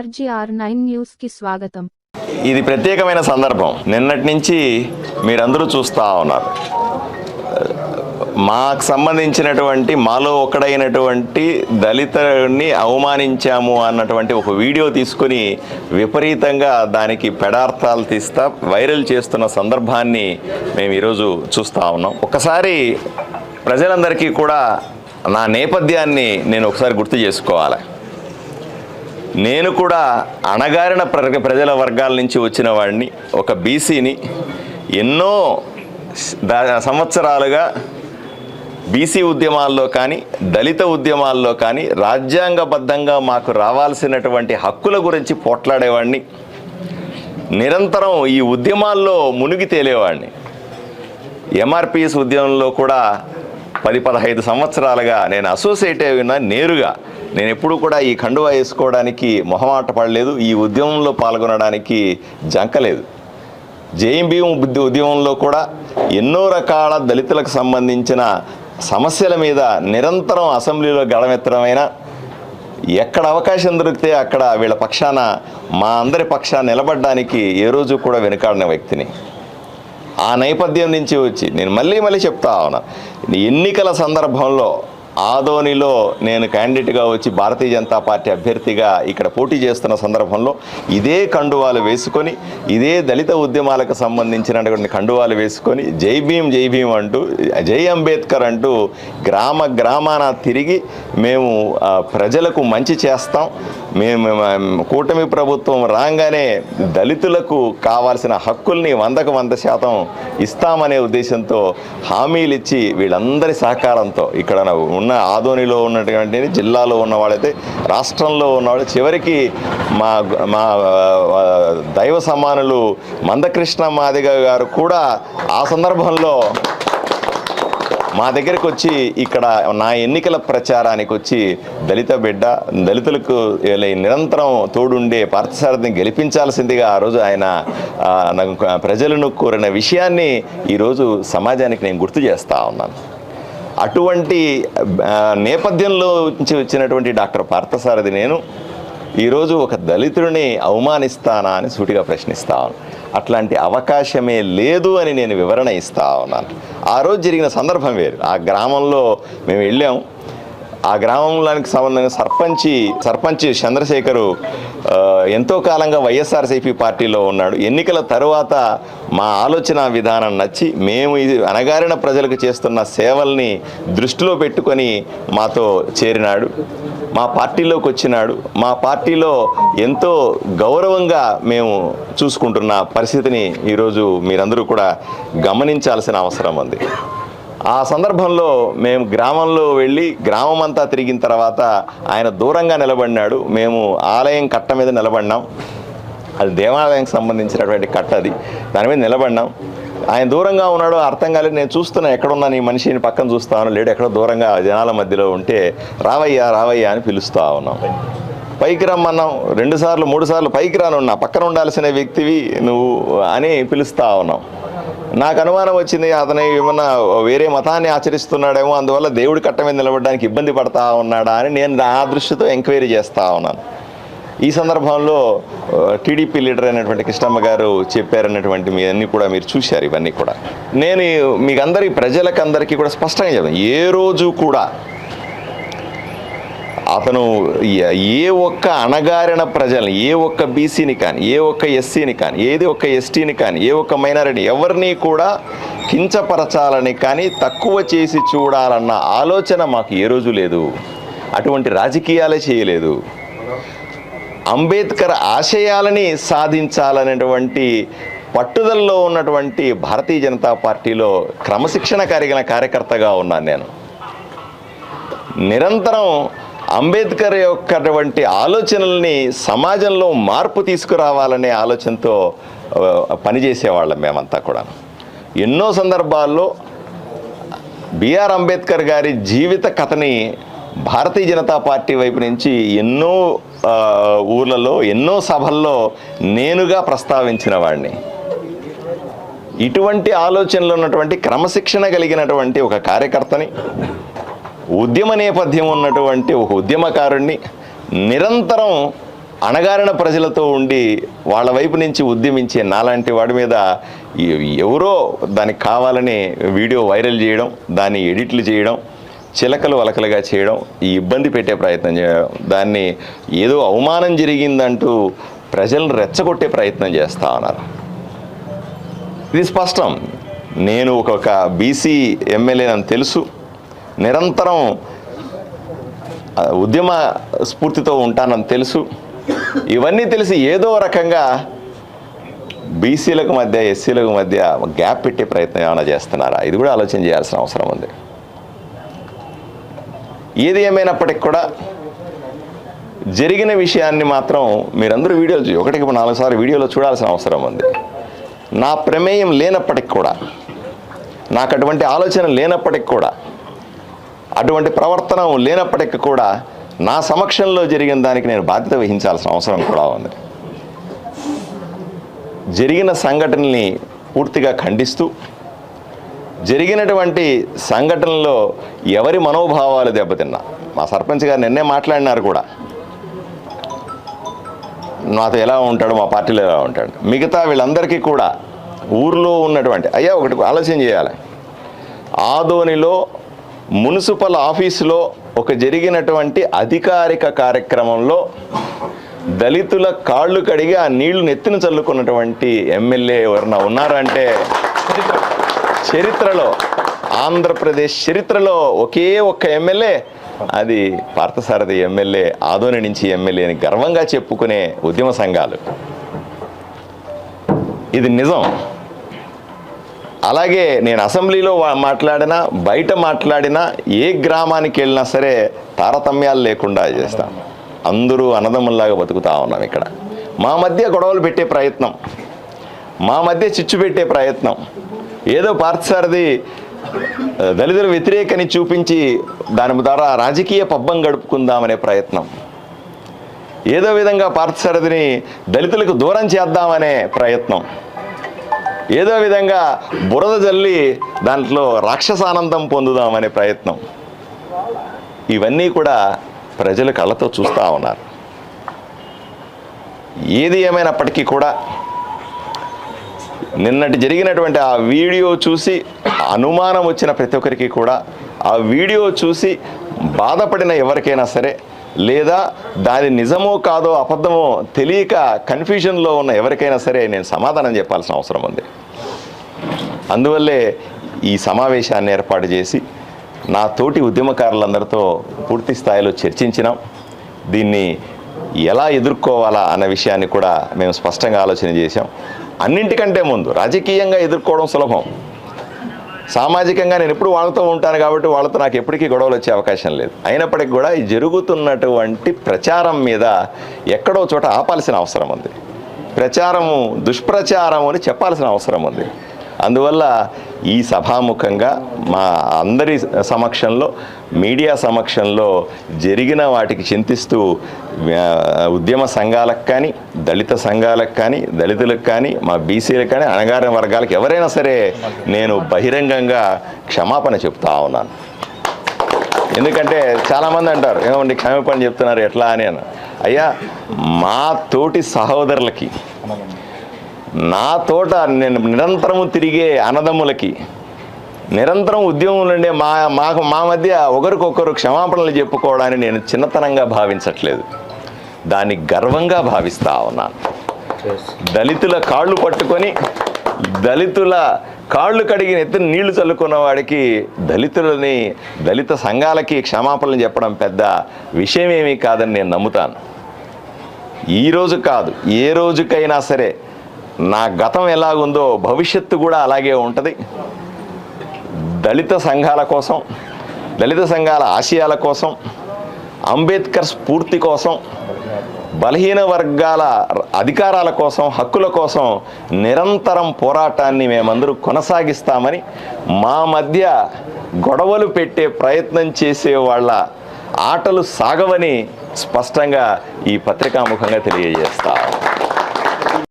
RGR9 news కి స్వాగతం. ఇది ప్రత్యేకమైన సందర్భం. నిన్నటి నుంచి మీరందరూ చూస్తూ ఉన్నారు. మాకు సంబంధించినటువంటి మాలో ఒక్కడైనటువంటి దళితుని అవమానించాము అన్నటువంటి ఒక వీడియో తీసుకొని విపరీతంగా దానికి పెడార్థాలు తీస్తా వైరల్ చేస్తున్న సందర్భాన్ని మేము ఈరోజు చూస్తూ ఉన్నాం. ఒకసారి ప్రజలందరికీ కూడా నా నేపథ్యాన్ని నేను ఒకసారి గుర్తు చేసుకోవాలి. నేను కూడా అణగారిన ప్రజల వర్గాల నుంచి వచ్చిన వాడిని, ఒక బీసీని. ఎన్నో సంవత్సరాలుగా బీసీ ఉద్యమాల్లో కానీ దళిత ఉద్యమాల్లో కానీ రాజ్యాంగబద్ధంగా మాకు రావాల్సినటువంటి హక్కుల గురించి పోట్లాడేవాడిని. నిరంతరం ఈ ఉద్యమాల్లో మునిగి తేలేవాడిని. ఎంఆర్పిఎస్ ఉద్యమంలో కూడా 10-15 సంవత్సరాలుగా నేను అసోసియేట్ అయినా నేరుగా. నేను ఎప్పుడు కూడా ఈ కండువా వేసుకోవడానికి మొహమాట పడలేదు, ఈ ఉద్యమంలో పాల్గొనడానికి జంకలేదు. జేఎంబీఎం ఉద్యమంలో కూడా ఎన్నో రకాల దళితులకు సంబంధించిన సమస్యల మీద నిరంతరం అసెంబ్లీలో గళమెత్తడమైనా ఎక్కడ అవకాశం దొరికితే అక్కడ వీళ్ళ పక్షాన, మా అందరి పక్షాన నిలబడడానికి ఏ రోజు కూడా వెనుకాడిన వ్యక్తిని. ఆ నేపథ్యం నుంచి వచ్చి నేను మళ్ళీ చెప్తా ఉన్నా, ఎన్నికల సందర్భంలో ఆదోనిలో నేను క్యాండిడేట్గా వచ్చి భారతీయ జనతా పార్టీ అభ్యర్థిగా ఇక్కడ పోటీ చేస్తున్న సందర్భంలో ఇదే కండువాలు వేసుకొని, ఇదే దళిత ఉద్యమాలకు సంబంధించినటువంటి కండువాలు వేసుకొని జై భీమ్ అంటూ, జై అంబేద్కర్ అంటూ గ్రామాన తిరిగి మేము ప్రజలకు మంచి చేస్తాం, మేము కూటమి ప్రభుత్వం రాగానే దళితులకు కావాల్సిన హక్కుల్ని 100% ఇస్తామనే ఉద్దేశంతో హామీలు ఇచ్చి వీళ్ళందరి సహకారంతో ఇక్కడ ఉన్న ఆదోనిలో ఉన్నటువంటి జిల్లాలో ఉన్న వాళ్ళైతే రాష్ట్రంలో ఉన్నవాళ్ళు, చివరికి మా దైవ సమానులు మందకృష్ణ మాదిగ గారు కూడా ఆ సందర్భంలో మా దగ్గరికి వచ్చి ఇక్కడ నా ఎన్నికల ప్రచారానికి వచ్చి దళిత బిడ్డ, దళితులకు నిరంతరం తోడుండే పార్థసారథిని గెలిపించాల్సిందిగా ఆ రోజు ఆయన ప్రజలను కోరిన విషయాన్ని ఈరోజు సమాజానికి నేను గుర్తు చేస్తూ ఉన్నాను. అటువంటి నేపథ్యంలో నుంచి వచ్చినటువంటి డాక్టర్ పార్థసారథి నేను ఈరోజు ఒక దళితుడిని అవమానిస్తానా అని సూటిగా ప్రశ్నిస్తా ఉన్నాను. అట్లాంటి అవకాశమే లేదు అని నేను వివరణ ఇస్తా ఉన్నాను. ఆ రోజు జరిగిన సందర్భం వేరు. ఆ గ్రామంలో మేము వెళ్ళాం. ఆ గ్రామంలోనికి సంబంధించిన సర్పంచ్ చంద్రశేఖరు ఎంతో కాలంగా వైఎస్ఆర్సీపీ పార్టీలో ఉన్నాడు. ఎన్నికల తరువాత మా ఆలోచన విధానం నచ్చి మేము ఇది అణగారిన ప్రజలకు చేస్తున్న సేవల్ని దృష్టిలో పెట్టుకొని మాతో చేరినాడు, మా పార్టీలోకి వచ్చినాడు. మా పార్టీలో ఎంతో గౌరవంగా మేము చూసుకుంటున్న పరిస్థితిని ఈరోజు మీరందరూ కూడా గమనించాల్సిన అవసరం ఉంది. ఆ సందర్భంలో మేము గ్రామంలో వెళ్ళి గ్రామం అంతా తిరిగిన తర్వాత ఆయన దూరంగా నిలబడినాడు. మేము ఆలయం కట్ట మీద నిలబడినాం. అది దేవాలయానికి సంబంధించినటువంటి కట్ట, అది దాని మీద నిలబడినాం. ఆయన దూరంగా ఉన్నాడు, అర్థం కాలేదు. నేను చూస్తున్నా ఎక్కడున్నా నీ మనిషిని పక్కన చూస్తాను, లేడు ఎక్కడో దూరంగా జనాల మధ్యలో ఉంటే రావయ్యా అని పిలుస్తూ ఉన్నాం. పైకి రమ్మన్నాం. 2 సార్లు 3 సార్లు పైకి రానున్నా, పక్కన ఉండాల్సిన వ్యక్తివి నువ్వు అని పిలుస్తూ ఉన్నాం. నాకు అనుమానం వచ్చింది, అతను ఏమన్నా వేరే మతాన్ని ఆచరిస్తున్నాడేమో, అందువల్ల దేవుడి కట్ట మీద నిలబడడానికి ఇబ్బంది పడతా ఉన్నాడా అని నేను ఆ దృష్టితో ఎంక్వైరీ చేస్తూ ఉన్నాను. ఈ సందర్భంలో టీడీపీ లీడర్ అయినటువంటి కృష్ణమ్మ గారు చెప్పారన్నటువంటి మీ అన్నీ కూడా మీరు చూశారు. ఇవన్నీ కూడా నేను మీకు ప్రజలకందరికీ కూడా స్పష్టంగా చెప్పాను. ఏ రోజు కూడా అతను ఏ ఒక్క అణగారిన ప్రజల్ని, ఏ ఒక్క బీసీని కానీ, ఏ ఒక్క ఎస్సీని కానీ, ఏది ఒక్క ఎస్టీని కానీ, ఏ ఒక్క మైనారిటీ ఎవరిని కూడా కించపరచాలని కానీ తక్కువ చేసి చూడాలన్న ఆలోచన మాకు ఏ రోజు లేదు. అటువంటి రాజకీయాలే చేయలేదు. అంబేద్కర్ ఆశయాలని సాధించాలనేటువంటి పట్టుదలలో ఉన్నటువంటి భారతీయ జనతా పార్టీలో క్రమశిక్షణ కలిగిన కార్యకర్తగా ఉన్నాను నేను. నిరంతరం అంబేద్కర్ యొక్కటువంటి ఆలోచనల్ని సమాజంలో మార్పు తీసుకురావాలనే ఆలోచనతో పనిచేసేవాళ్ళం మేమంతా కూడా. ఎన్నో సందర్భాల్లో బిఆర్ అంబేద్కర్ గారి జీవిత కథని భారతీయ జనతా పార్టీ వైపు నుంచి ఎన్నో ఊర్లలో, ఎన్నో సభల్లో నేనుగా ప్రస్తావించిన వాడిని. ఇటువంటి ఆలోచనలు ఉన్నటువంటి క్రమశిక్షణ కలిగినటువంటి ఒక కార్యకర్తని, ఉద్యమ నేపథ్యం ఉన్నటువంటి ఒక ఉద్యమకారుణ్ణి, నిరంతరం అణగారిన ప్రజలతో ఉండి వాళ్ళ వైపు నుంచి ఉద్యమించే నాలాంటి వాడి మీద ఎవరో దానికి కావాలని వీడియో వైరల్ చేయడం, దాన్ని ఎడిట్లు చేయడం, చిలకలు వలకలుగా చేయడం, ఈ ఇబ్బంది పెట్టే ప్రయత్నం చేయడం, దాన్ని ఏదో అవమానం జరిగిందంటూ ప్రజలను రెచ్చగొట్టే ప్రయత్నం చేస్తూ ఉన్నారు. ఇది స్పష్టం. నేను ఒక బీసీ ఎమ్మెల్యేనని తెలుసు, నిరంతరం ఉద్యమ స్ఫూర్తితో ఉంటానని తెలుసు. ఇవన్నీ తెలిసి ఏదో రకంగా బీసీలకు మధ్య ఎస్సీలకు మధ్య గ్యాప్ పెట్టే ప్రయత్నం ఏమైనా చేస్తున్నారా? ఇది కూడా ఆలోచన చేయాల్సిన అవసరం ఉంది. ఏది ఏమైనప్పటికి కూడా జరిగిన విషయాన్ని మాత్రం మీరందరూ వీడియోలు 1-4 సార్లు వీడియోలో చూడాల్సిన అవసరం ఉంది. నా ప్రమేయం లేనప్పటికి కూడా, నాకు అటువంటి ఆలోచన లేనప్పటికి కూడా, అటువంటి ప్రవర్తన లేనప్పటికీ కూడా నా సమక్షంలో జరిగిన దానికి నేను బాధ్యత వహించాల్సిన అవసరం కూడా ఉంది. జరిగిన సంఘటనల్ని పూర్తిగా ఖండిస్తూ, జరిగినటువంటి సంఘటనలో ఎవరి మనోభావాలు దెబ్బతిన్నా, మా సర్పంచ్ గారు నిన్నే మాట్లాడినారు కూడా, నాతో ఎలా ఉంటాడు, మా పార్టీలో ఎలా ఉంటాడు, మిగతా వీళ్ళందరికీ కూడా ఊర్లో ఉన్నటువంటి ఒకటి ఆలోచన చేయాలి. ఆదోనిలో మున్సిపల్ ఆఫీసులో ఒక జరిగినటువంటి అధికారిక కార్యక్రమంలో దళితుల కాళ్ళు కడిగి ఆ నీళ్లు నెత్తిన చల్లుకున్నటువంటి ఎమ్మెల్యే ఎవరన్నా ఉన్నారంటే చరిత్రలో, ఆంధ్రప్రదేశ్ చరిత్రలో ఒకే ఒక్క ఎమ్మెల్యే, అది పార్థసారథి ఎమ్మెల్యే, ఆదోని నుంచి ఎమ్మెల్యే అని గర్వంగా చెప్పుకునే ఉద్యమ సంఘాలు. ఇది నిజం. అలాగే నేను అసెంబ్లీలో మాట్లాడినా, బయట మాట్లాడినా, ఏ గ్రామానికి వెళ్ళినా సరే తారతమ్యాలు లేకుండా చేస్తాం. అందరూ అన్నదమ్ముల్లాగా బతుకుతా ఉన్నాం. ఇక్కడ మా మధ్య గొడవలు పెట్టే ప్రయత్నం, మా మధ్య చిచ్చు పెట్టే ప్రయత్నం, ఏదో పార్థసారథి దళితుల వ్యతిరేకని చూపించి దాని ద్వారా రాజకీయ పబ్బం గడుపుకుందామనే ప్రయత్నం, ఏదో విధంగా పార్థసారథిని దళితులకు దూరం చేద్దామనే ప్రయత్నం, ఏదో విధంగా బురద జల్లి దాంట్లో రాక్షసానందం పొందుదామనే ప్రయత్నం, ఇవన్నీ కూడా ప్రజలు కళ్ళతో చూస్తూ ఉన్నారు. ఏది ఏమైనప్పటికీ కూడా నిన్నటి జరిగినటువంటి ఆ వీడియో చూసి అనుమానం వచ్చిన ప్రతి ఒక్కరికి కూడా, ఆ వీడియో చూసి బాధపడిన ఎవరికైనా సరే, లేదా దాని నిజమో కాదో అబద్ధమో తెలియక కన్ఫ్యూజన్లో ఉన్న ఎవరికైనా సరే నేను సమాధానం చెప్పాల్సిన అవసరం ఉంది. అందువల్లే ఈ సమావేశాన్ని ఏర్పాటు చేసి నా తోటి ఉద్యమకారులందరితో పూర్తి స్థాయిలో చర్చించినాం. దీన్ని ఎలా ఎదుర్కోవాలా అన్న విషయాన్ని కూడా మేము స్పష్టంగా ఆలోచన చేశాం. అన్నింటికంటే ముందు రాజకీయంగా ఎదుర్కోవడం సులభం, సామాజికంగా నేను ఎప్పుడు వాళ్ళతో ఉంటాను కాబట్టి వాళ్ళతో నాకు ఎప్పటికీ గొడవలు వచ్చే అవకాశం లేదు. అయినప్పటికీ కూడా ఈ జరుగుతున్నటువంటి ప్రచారం మీద ఎక్కడో చోట ఆపాల్సిన అవసరం ఉంది. ప్రచారము దుష్ప్రచారం అని చెప్పాల్సిన అవసరం ఉంది. అందువల్ల ఈ సభాముఖంగా మా అందరి సమక్షంలో, మీడియా సమక్షంలో జరిగిన వాటికి చింతిస్తూ ఉద్యమ సంఘాలకు కానీ, దళిత సంఘాలకు కానీ, దళితులకు కానీ, మా బీసీలకు కానీ, అణగారిన వర్గాలకు ఎవరైనా సరే నేను బహిరంగంగా క్షమాపణ చెప్తా ఉన్నాను. ఎందుకంటే చాలామంది అంటారు, ఏమండి క్షమాపణ చెప్తున్నారు ఎట్లా అని. అయ్యా, మా తోటి సహోదరులకి, నా తోట నేను నిరంతరము తిరిగే అన్నదమ్ములకి, నిరంతరం ఉద్యమం నుండే మా మధ్య ఒకరికొకరు క్షమాపణలు చెప్పుకోవడాన్ని నేను చిన్నతనంగా భావించట్లేదు, దాన్ని గర్వంగా భావిస్తా ఉన్నాను. దళితుల కాళ్ళు పట్టుకొని, దళితుల కాళ్ళు కడిగి ఎత్తున నీళ్లు చల్లుకున్న వాడికి, దళిత సంఘాలకి క్షమాపణలు చెప్పడం పెద్ద విషయమేమీ కాదని నేను నమ్ముతాను. ఈరోజు కాదు, ఏ రోజుకైనా సరే నా గతం ఎలాగుందో భవిష్యత్తు కూడా అలాగే ఉంటుంది. దళిత సంఘాల కోసం, దళిత సంఘాల ఆశయాల కోసం, అంబేద్కర్ స్ఫూర్తి కోసం, బలహీన వర్గాల అధికారాల కోసం, హక్కుల కోసం నిరంతరం పోరాటాన్ని మేమందరూ కొనసాగిస్తామని, మా మధ్య గొడవలు పెట్టే ప్రయత్నం చేసే వాళ్ళ ఆటలు సాగవని స్పష్టంగా ఈ పత్రికాముఖంగా తెలియజేస్తాం.